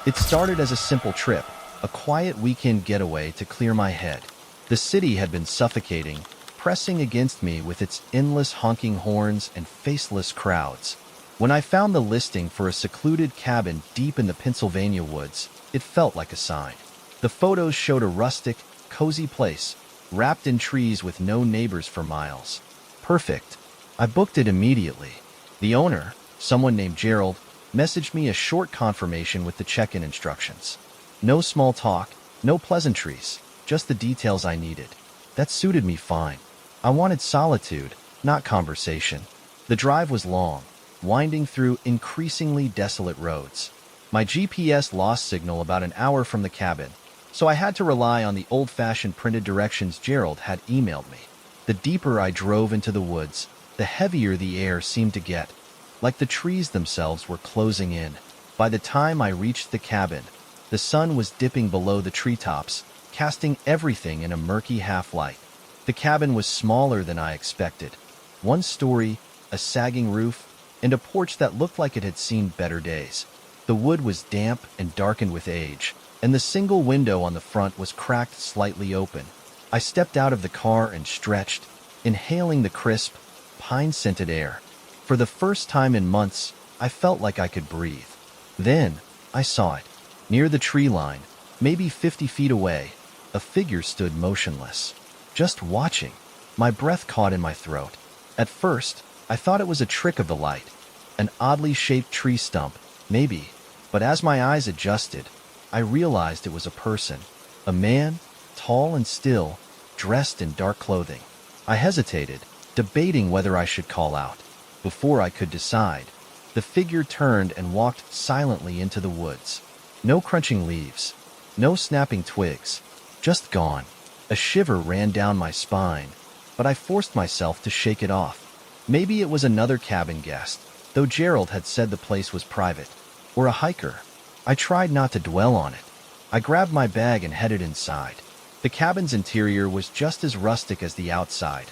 It started as a simple trip, a quiet weekend getaway to clear my head. The city had been suffocating, pressing against me with its endless honking horns and faceless crowds. When I found the listing for a secluded cabin deep in the Pennsylvania woods, it felt like a sign. The photos showed a rustic, cozy place, wrapped in trees with no neighbors for miles. Perfect. I booked it immediately. The owner, someone named Gerald, messaged me a short confirmation with the check-in instructions. No small talk, no pleasantries, just the details I needed. That suited me fine. I wanted solitude, not conversation. The drive was long, winding through increasingly desolate roads. My GPS lost signal about an hour from the cabin, so I had to rely on the old-fashioned printed directions Gerald had emailed me. The deeper I drove into the woods, the heavier the air seemed to get, like the trees themselves were closing in. By the time I reached the cabin, the sun was dipping below the treetops, casting everything in a murky half-light. The cabin was smaller than I expected. One story, a sagging roof, and a porch that looked like it had seen better days. The wood was damp and darkened with age, and the single window on the front was cracked slightly open. I stepped out of the car and stretched, inhaling the crisp, pine-scented air. For the first time in months, I felt like I could breathe. Then, I saw it. Near the tree line, maybe 50 feet away, a figure stood motionless, just watching. My breath caught in my throat. At first, I thought it was a trick of the light, an oddly shaped tree stump, maybe, but as my eyes adjusted, I realized it was a person, a man, tall and still, dressed in dark clothing. I hesitated, debating whether I should call out. Before I could decide, the figure turned and walked silently into the woods. No crunching leaves, no snapping twigs, just gone. A shiver ran down my spine, but I forced myself to shake it off. Maybe it was another cabin guest, though Gerald had said the place was private, or a hiker. I tried not to dwell on it. I grabbed my bag and headed inside. The cabin's interior was just as rustic as the outside.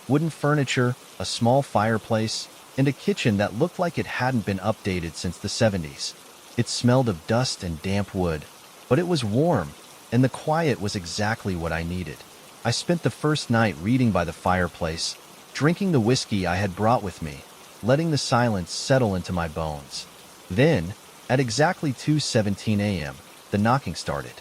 Wooden furniture, a small fireplace, and a kitchen that looked like it hadn't been updated since the 70s. It smelled of dust and damp wood, but it was warm, and the quiet was exactly what I needed. I spent the first night reading by the fireplace, drinking the whiskey I had brought with me, letting the silence settle into my bones. Then, at exactly 2:17 a.m., the knocking started.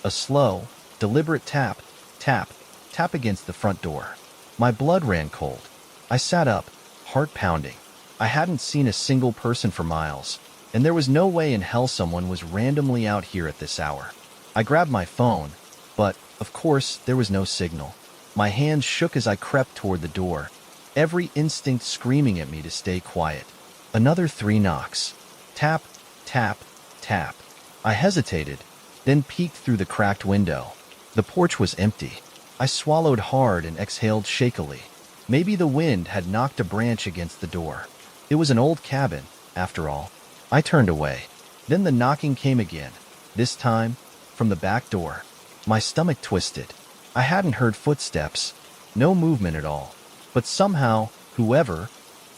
A slow, deliberate tap, tap, tap against the front door. My blood ran cold. I sat up, heart pounding. I hadn't seen a single person for miles, and there was no way in hell someone was randomly out here at this hour. I grabbed my phone, but, of course, there was no signal. My hands shook as I crept toward the door, every instinct screaming at me to stay quiet. Another 3 knocks. Tap, tap, tap. I hesitated, then peeked through the cracked window. The porch was empty. I swallowed hard and exhaled shakily. Maybe the wind had knocked a branch against the door. It was an old cabin, after all. I turned away. Then the knocking came again, this time from the back door. My stomach twisted. I hadn't heard footsteps, no movement at all. But somehow, whoever,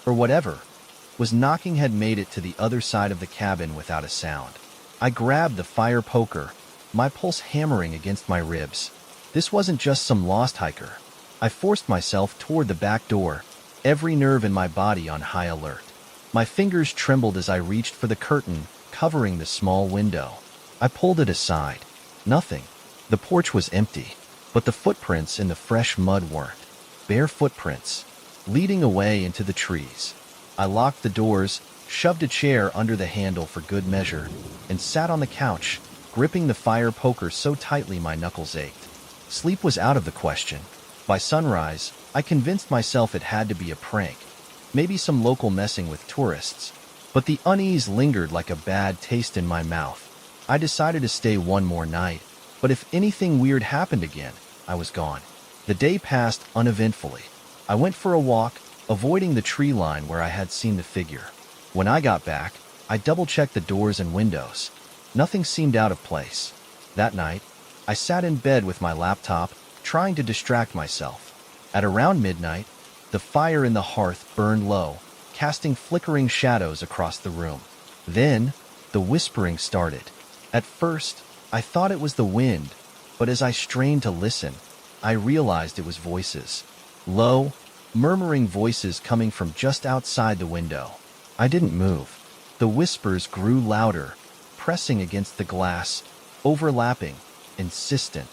or whatever, was knocking had made it to the other side of the cabin without a sound. I grabbed the fire poker, my pulse hammering against my ribs. This wasn't just some lost hiker. I forced myself toward the back door, every nerve in my body on high alert. My fingers trembled as I reached for the curtain covering the small window. I pulled it aside. Nothing. The porch was empty, but the footprints in the fresh mud weren't. Bare footprints, leading away into the trees. I locked the doors, shoved a chair under the handle for good measure, and sat on the couch, gripping the fire poker so tightly my knuckles ached. Sleep was out of the question. By sunrise, I convinced myself it had to be a prank, maybe some local messing with tourists. But the unease lingered like a bad taste in my mouth. I decided to stay one more night, but if anything weird happened again, I was gone. The day passed uneventfully. I went for a walk, avoiding the tree line where I had seen the figure. When I got back, I double-checked the doors and windows. Nothing seemed out of place. That night, I sat in bed with my laptop, trying to distract myself. At around midnight, the fire in the hearth burned low, casting flickering shadows across the room. Then, the whispering started. At first, I thought it was the wind, but as I strained to listen, I realized it was voices. Low, murmuring voices coming from just outside the window. I didn't move. The whispers grew louder, pressing against the glass, overlapping, insistent.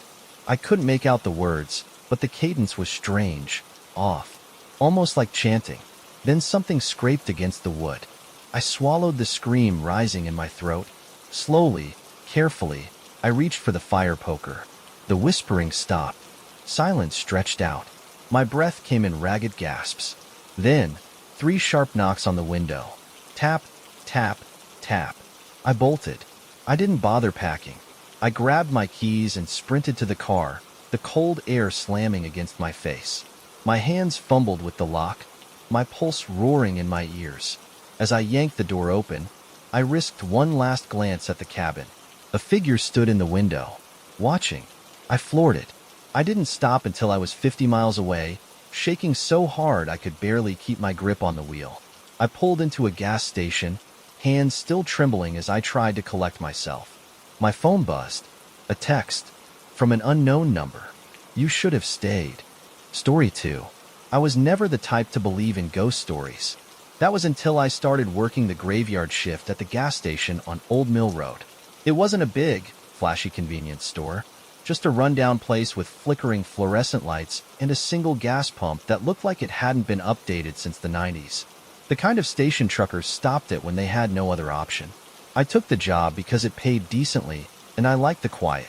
I couldn't make out the words, but the cadence was strange, off, almost like chanting. Then something scraped against the wood. I swallowed the scream rising in my throat. Slowly, carefully, I reached for the fire poker. The whispering stopped. Silence stretched out. My breath came in ragged gasps. Then, 3 sharp knocks on the window. Tap, tap, tap. I bolted. I didn't bother packing. I grabbed my keys and sprinted to the car, the cold air slamming against my face. My hands fumbled with the lock, my pulse roaring in my ears. As I yanked the door open, I risked one last glance at the cabin. A figure stood in the window, watching. I floored it. I didn't stop until I was 50 miles away, shaking so hard I could barely keep my grip on the wheel. I pulled into a gas station, hands still trembling as I tried to collect myself. My phone buzzed. A text from an unknown number. You should have stayed. Story 2. I was never the type to believe in ghost stories. That was until I started working the graveyard shift at the gas station on Old Mill Road. It wasn't a big, flashy convenience store, just a rundown place with flickering fluorescent lights and a single gas pump that looked like it hadn't been updated since the 90s. The kind of station truckers stopped it when they had no other option. I took the job because it paid decently, and I liked the quiet.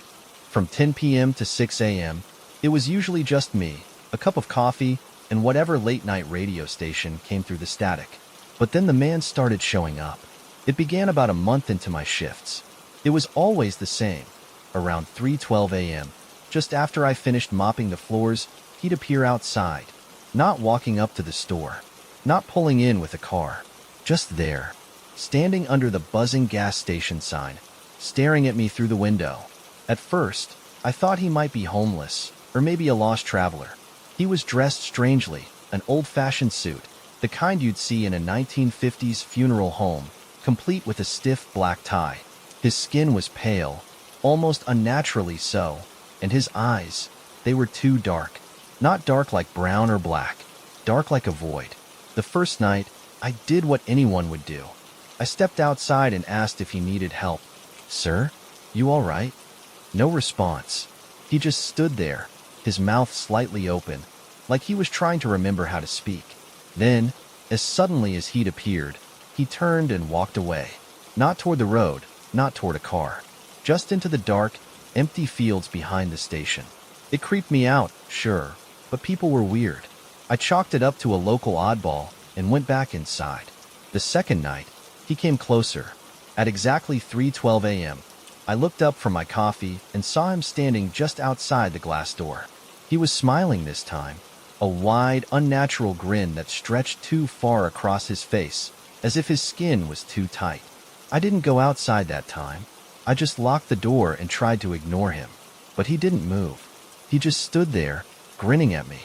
From 10 p.m. to 6 a.m., it was usually just me, a cup of coffee, and whatever late-night radio station came through the static. But then the man started showing up. It began about a month into my shifts. It was always the same. Around 3:12 a.m., just after I finished mopping the floors, he'd appear outside, not walking up to the store, not pulling in with a car, just there, standing under the buzzing gas station sign, staring at me through the window. At first, I thought he might be homeless, or maybe a lost traveler. He was dressed strangely, an old-fashioned suit, the kind you'd see in a 1950s funeral home, complete with a stiff black tie. His skin was pale, almost unnaturally so, and his eyes, they were too dark. Not dark like brown or black, dark like a void. The first night, I did what anyone would do. I stepped outside and asked if he needed help. "Sir, you all right?" No response. He just stood there, his mouth slightly open, like he was trying to remember how to speak. Then, as suddenly as he'd appeared, he turned and walked away. Not toward the road, not toward a car. Just into the dark, empty fields behind the station. It creeped me out, sure, but people were weird. I chalked it up to a local oddball and went back inside. The second night, he came closer. At exactly 3:12 a.m., I looked up from my coffee and saw him standing just outside the glass door. He was smiling this time, a wide, unnatural grin that stretched too far across his face, as if his skin was too tight. I didn't go outside that time. I just locked the door and tried to ignore him. But he didn't move. He just stood there, grinning at me.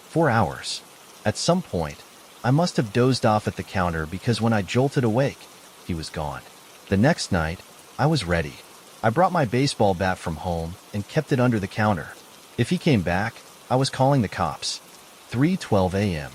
4 hours. At some point, I must have dozed off at the counter because when I jolted awake, he was gone. The next night, I was ready. I brought my baseball bat from home and kept it under the counter. If he came back, I was calling the cops. 3:12 a.m.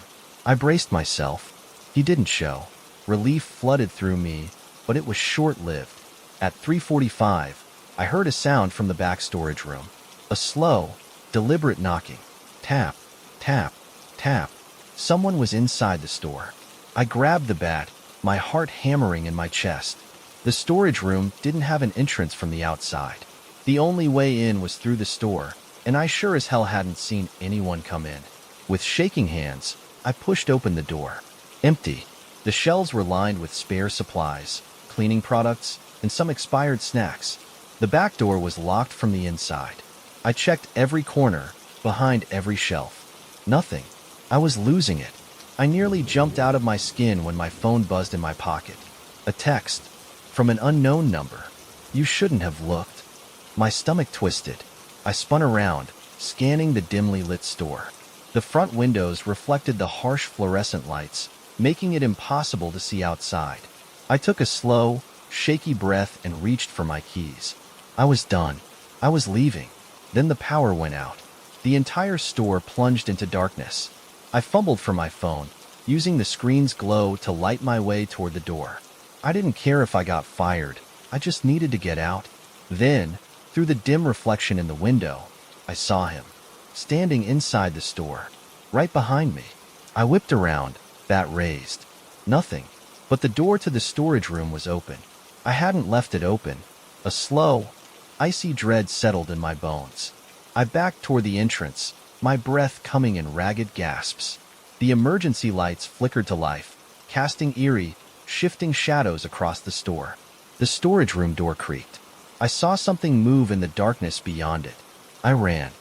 I braced myself. He didn't show. Relief flooded through me, but it was short-lived. At 3:45, I heard a sound from the back storage room. A slow, deliberate knocking. Tap, tap, tap. Someone was inside the store. I grabbed the bat, my heart hammering in my chest. The storage room didn't have an entrance from the outside. The only way in was through the store, and I sure as hell hadn't seen anyone come in. With shaking hands, I pushed open the door. Empty. The shelves were lined with spare supplies, cleaning products, and some expired snacks. The back door was locked from the inside. I checked every corner, behind every shelf. Nothing. I was losing it. I nearly jumped out of my skin when my phone buzzed in my pocket. A text. From an unknown number. You shouldn't have looked. My stomach twisted. I spun around, scanning the dimly lit store. The front windows reflected the harsh fluorescent lights, making it impossible to see outside. I took a slow, shaky breath and reached for my keys. I was done. I was leaving. Then the power went out. The entire store plunged into darkness. I fumbled for my phone, using the screen's glow to light my way toward the door. I didn't care if I got fired. I just needed to get out. Then, through the dim reflection in the window, I saw him, standing inside the store, right behind me. I whipped around, bat raised. Nothing, but the door to the storage room was open. I hadn't left it open. A slow, icy dread settled in my bones. I backed toward the entrance, my breath coming in ragged gasps. The emergency lights flickered to life, casting eerie, shifting shadows across the store. The storage room door creaked. I saw something move in the darkness beyond it. I ran.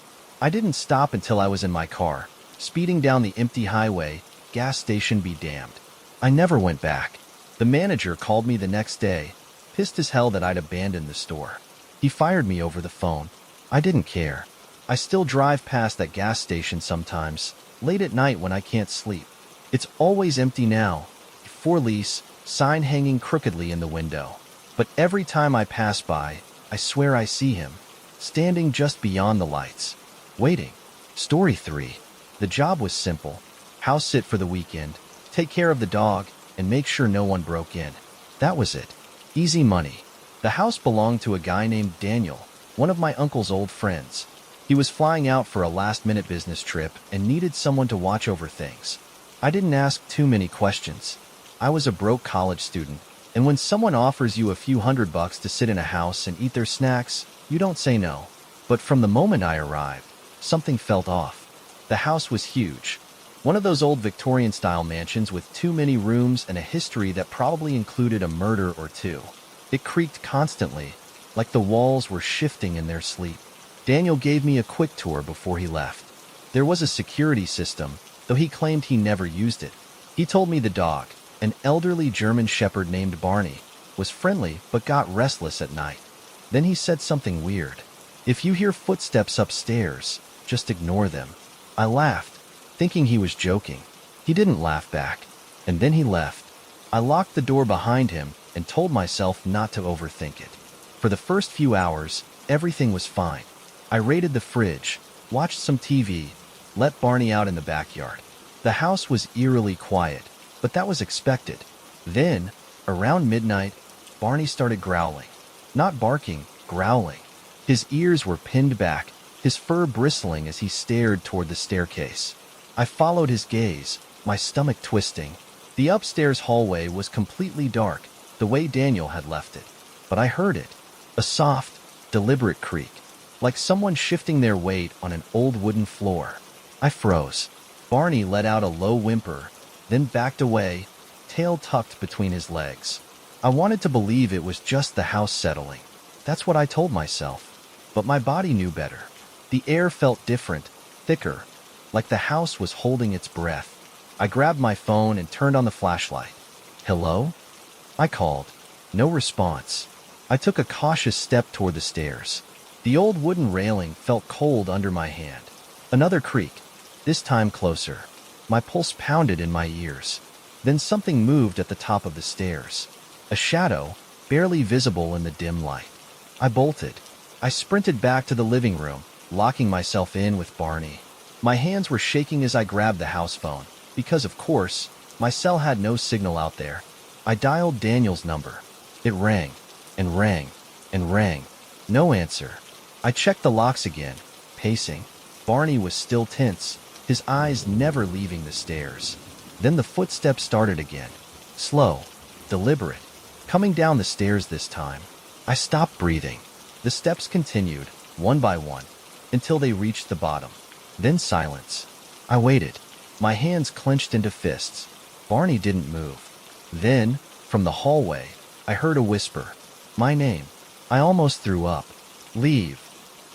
I didn't stop until I was in my car, speeding down the empty highway, gas station be damned. I never went back. The manager called me the next day, pissed as hell that I'd abandoned the store. He fired me over the phone. I didn't care. I still drive past that gas station sometimes, late at night when I can't sleep. It's always empty now, for lease, sign hanging crookedly in the window. But every time I pass by, I swear I see him, standing just beyond the lights, waiting. Story 3. The job was simple. House sit for the weekend, take care of the dog, and make sure no one broke in. That was it. Easy money. The house belonged to a guy named Daniel, one of my uncle's old friends. He was flying out for a last-minute business trip and needed someone to watch over things. I didn't ask too many questions. I was a broke college student, and when someone offers you a few $100 to sit in a house and eat their snacks, you don't say no. But from the moment I arrived, something felt off. The house was huge. One of those old Victorian-style mansions with too many rooms and a history that probably included a murder or two. It creaked constantly, like the walls were shifting in their sleep. Daniel gave me a quick tour before he left. There was a security system, though he claimed he never used it. He told me the dog, an elderly German shepherd named Barney, was friendly but got restless at night. Then he said something weird. If you hear footsteps upstairs, just ignore them. I laughed, thinking he was joking. He didn't laugh back, and then he left. I locked the door behind him and told myself not to overthink it. For the first few hours, everything was fine. I raided the fridge, watched some TV, let Barney out in the backyard. The house was eerily quiet, but that was expected. Then, around midnight, Barney started growling. Not barking, growling. His ears were pinned back, his fur bristling as he stared toward the staircase. I followed his gaze, my stomach twisting. The upstairs hallway was completely dark, the way Daniel had left it. But I heard it. A soft, deliberate creak, like someone shifting their weight on an old wooden floor. I froze. Barney let out a low whimper, then backed away, tail tucked between his legs. I wanted to believe it was just the house settling. That's what I told myself. But my body knew better. The air felt different, thicker, like the house was holding its breath. I grabbed my phone and turned on the flashlight. Hello? I called. No response. I took a cautious step toward the stairs. The old wooden railing felt cold under my hand. Another creak, this time closer. My pulse pounded in my ears. Then something moved at the top of the stairs. A shadow, barely visible in the dim light. I bolted. I sprinted back to the living room, locking myself in with Barney. My hands were shaking as I grabbed the house phone, because of course, my cell had no signal out there. I dialed Daniel's number. It rang, and rang, and rang. No answer. I checked the locks again, pacing. Barney was still tense, his eyes never leaving the stairs. Then the footsteps started again. Slow, deliberate, coming down the stairs this time. I stopped breathing. The steps continued, one by one, until they reached the bottom. Then silence. I waited, my hands clenched into fists. Barney didn't move. Then, from the hallway, I heard a whisper. My name. I almost threw up. Leave.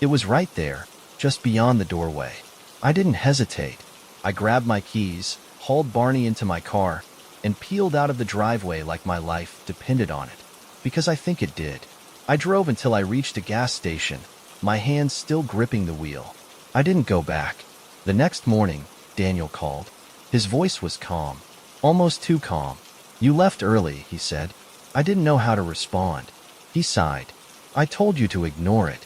It was right there, just beyond the doorway. I didn't hesitate. I grabbed my keys, hauled Barney into my car, and peeled out of the driveway like my life depended on it. Because I think it did. I drove until I reached a gas station, my hands still gripping the wheel. I didn't go back. The next morning, Daniel called. His voice was calm, almost too calm. You left early, he said. I didn't know how to respond. He sighed. I told you to ignore it.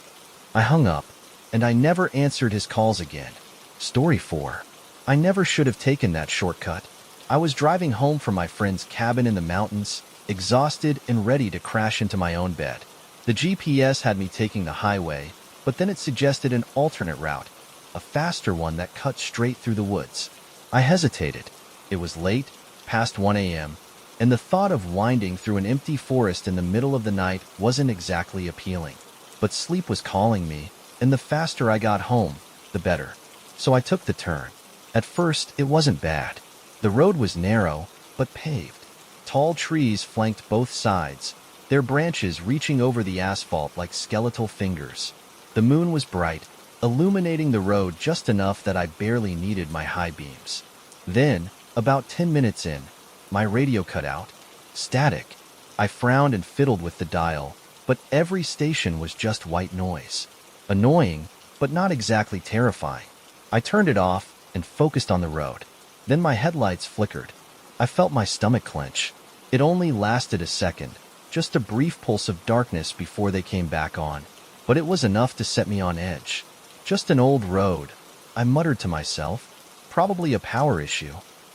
I hung up, and I never answered his calls again. Story 4. I never should have taken that shortcut. I was driving home from my friend's cabin in the mountains, exhausted and ready to crash into my own bed. The GPS had me taking the highway, but then it suggested an alternate route, a faster one that cut straight through the woods. I hesitated. It was late, past 1 a.m., and the thought of winding through an empty forest in the middle of the night wasn't exactly appealing. But sleep was calling me, and the faster I got home, the better. So I took the turn. At first, it wasn't bad. The road was narrow, but paved. Tall trees flanked both sides, their branches reaching over the asphalt like skeletal fingers. The moon was bright, illuminating the road just enough that I barely needed my high beams. Then, about 10 minutes in, my radio cut out. Static. I frowned and fiddled with the dial, but every station was just white noise. Annoying, but not exactly terrifying. I turned it off and focused on the road. Then my headlights flickered. I felt my stomach clench. It only lasted a second, just a brief pulse of darkness before they came back on. But it was enough to set me on edge. Just an old road, I muttered to myself. Probably a power issue.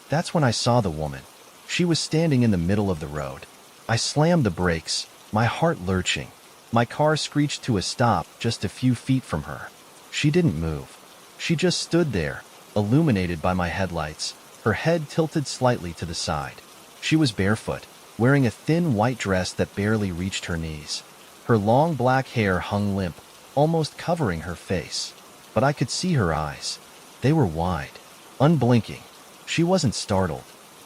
That's when I saw the woman. She was standing in the middle of the road. I slammed the brakes, my heart lurching. My car screeched to a stop just a few feet from her. She didn't move. She just stood there, illuminated by my headlights, her head tilted slightly to the side. She was barefoot, wearing a thin white dress that barely reached her knees. Her long black hair hung limp, almost covering her face. But I could see her eyes. They were wide, unblinking. She wasn't startled.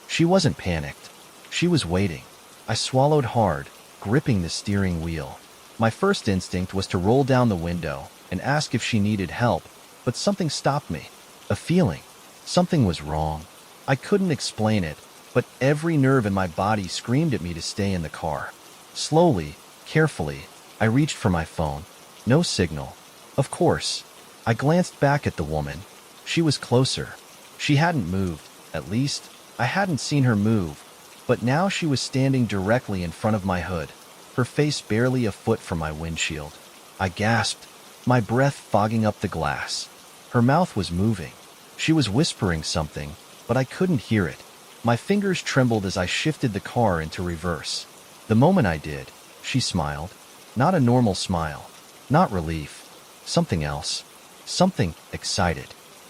She wasn't panicked. She was waiting. I swallowed hard, gripping the steering wheel. My first instinct was to roll down the window and ask if she needed help, but something stopped me. A feeling. Something was wrong. I couldn't explain it, but every nerve in my body screamed at me to stay in the car. Slowly, carefully, I reached for my phone. No signal. Of course. I glanced back at the woman. She was closer. She hadn't moved. At least, I hadn't seen her move. But now she was standing directly in front of my hood, her face barely a foot from my windshield. I gasped, my breath fogging up the glass. Her mouth was moving. She was whispering something, but I couldn't hear it. My fingers trembled as I shifted the car into reverse. The moment I did, she smiled. Not a normal smile. Not relief. Something else. Something excited.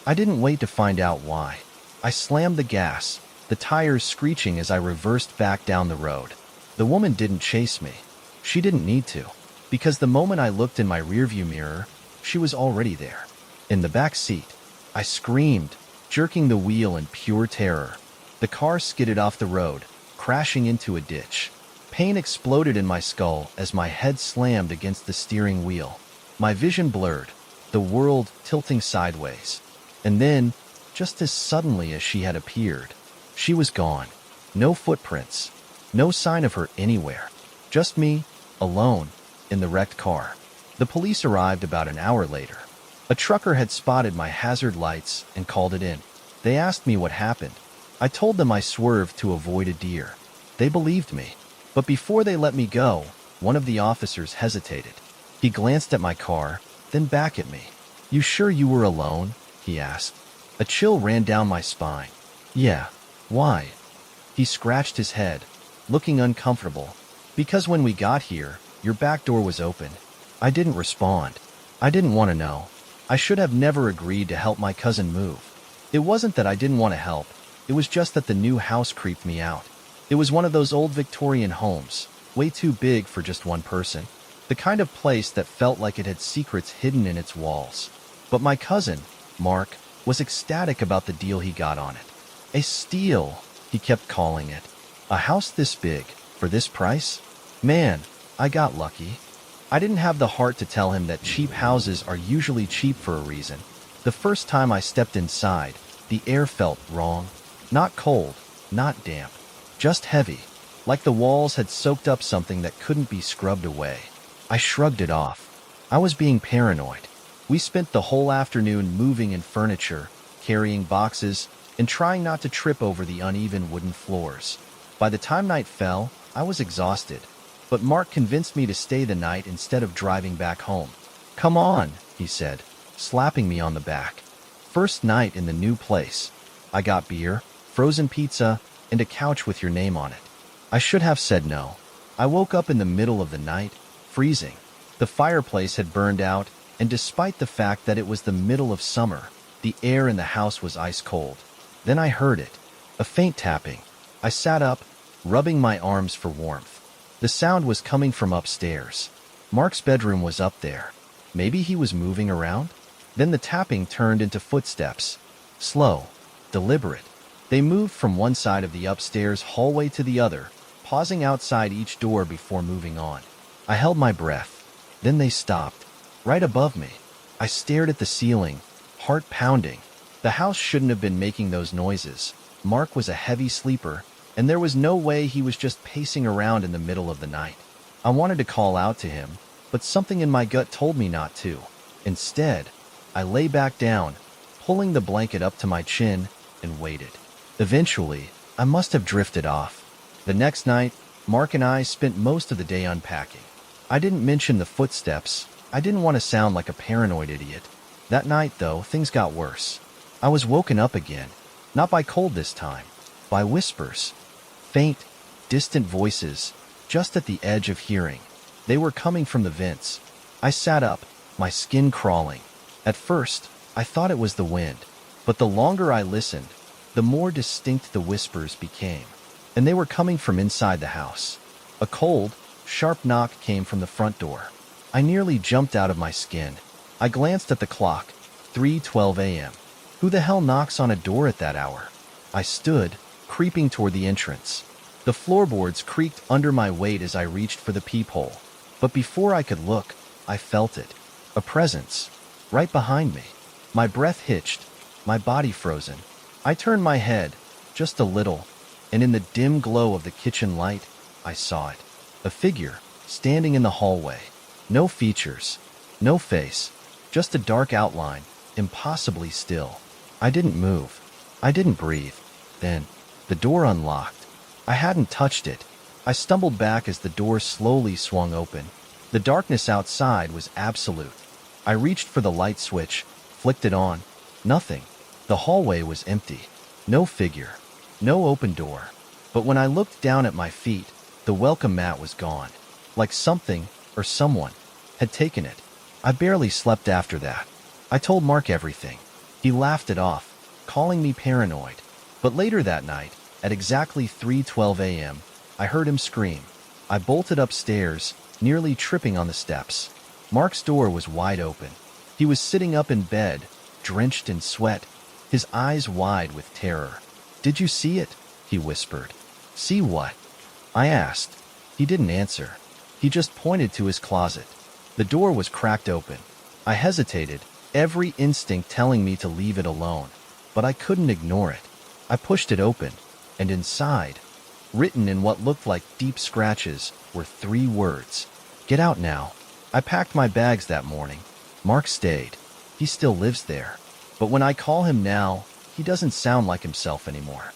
I didn't wait to find out why. I slammed the gas, the tires screeching as I reversed back down the road. The woman didn't chase me. She didn't need to, because the moment I looked in my rearview mirror, she was already there. In the back seat, I screamed, jerking the wheel in pure terror. The car skidded off the road, crashing into a ditch. Pain exploded in my skull as my head slammed against the steering wheel. My vision blurred, the world tilting sideways. And then, just as suddenly as she had appeared, she was gone. No footprints. No sign of her anywhere. Just me, alone, in the wrecked car. The police arrived about an hour later. A trucker had spotted my hazard lights and called it in. They asked me what happened. I told them I swerved to avoid a deer. They believed me. But before they let me go, one of the officers hesitated. He glanced at my car, then back at me. "You sure you were alone?" he asked. A chill ran down my spine. "Yeah. Why?" He scratched his head, looking uncomfortable. "Because when we got here, your back door was open." I didn't respond. I didn't want to know. I should have never agreed to help my cousin move. It wasn't that I didn't want to help. It was just that the new house creeped me out. It was one of those old Victorian homes, way too big for just one person. The kind of place that felt like it had secrets hidden in its walls. But my cousin, Mark, was ecstatic about the deal he got on it. A steal, he kept calling it. A house this big, for this price? Man, I got lucky. I didn't have the heart to tell him that cheap houses are usually cheap for a reason. The first time I stepped inside, the air felt wrong. Not cold, not damp, just heavy, like the walls had soaked up something that couldn't be scrubbed away. I shrugged it off. I was being paranoid. We spent the whole afternoon moving in furniture, carrying boxes, and trying not to trip over the uneven wooden floors. By the time night fell, I was exhausted. but Mark convinced me to stay the night instead of driving back home. "Come on," he said, slapping me on the back. First night in the new place. I got beer, frozen pizza, and a couch with your name on it. I should have said no. I woke up in the middle of the night, freezing. The fireplace had burned out, and despite the fact that it was the middle of summer, the air in the house was ice cold. Then I heard it, a faint tapping. I sat up, rubbing my arms for warmth. The sound was coming from upstairs. Mark's bedroom was up there. Maybe he was moving around? Then the tapping turned into footsteps. Slow, deliberate. They moved from one side of the upstairs hallway to the other, pausing outside each door before moving on. I held my breath. Then they stopped, right above me. I stared at the ceiling, heart pounding. The house shouldn't have been making those noises. Mark was a heavy sleeper, and there was no way he was just pacing around in the middle of the night. I wanted to call out to him, but something in my gut told me not to. Instead, I lay back down, pulling the blanket up to my chin, and waited. Eventually, I must have drifted off. The next night, Mark and I spent most of the day unpacking. I didn't mention the footsteps. I didn't want to sound like a paranoid idiot. That night, though, things got worse. I was woken up again, not by cold this time, by whispers. Faint, distant voices, just at the edge of hearing. They were coming from the vents. I sat up, my skin crawling. At first, I thought it was the wind, but the longer I listened, the more distinct the whispers became. And they were coming from inside the house. A cold, sharp knock came from the front door. I nearly jumped out of my skin. I glanced at the clock, 3:12 a.m. Who the hell knocks on a door at that hour? I stood, creeping toward the entrance. The floorboards creaked under my weight as I reached for the peephole. But before I could look, I felt it. A presence. Right behind me. My breath hitched, my body frozen. I turned my head, just a little, and in the dim glow of the kitchen light, I saw it. A figure, standing in the hallway. No features, no face, just a dark outline, impossibly still. I didn't move. I didn't breathe. Then, the door unlocked. I hadn't touched it. I stumbled back as the door slowly swung open. The darkness outside was absolute. I reached for the light switch, flicked it on. Nothing. The hallway was empty. No figure. No open door. But when I looked down at my feet, the welcome mat was gone. Like something, or someone, had taken it. I barely slept after that. I told Mark everything. He laughed it off, calling me paranoid. But later that night, at exactly 3:12 a.m., I heard him scream. I bolted upstairs, nearly tripping on the steps. Mark's door was wide open. He was sitting up in bed, drenched in sweat, his eyes wide with terror. "Did you see it?" he whispered. "See what?" I asked. He didn't answer. He just pointed to his closet. The door was cracked open. I hesitated, every instinct telling me to leave it alone. But I couldn't ignore it. I pushed it open, and inside, written in what looked like deep scratches, were 3 words. "Get out now." I packed my bags that morning. Mark stayed. He still lives there. But when I call him now, he doesn't sound like himself anymore.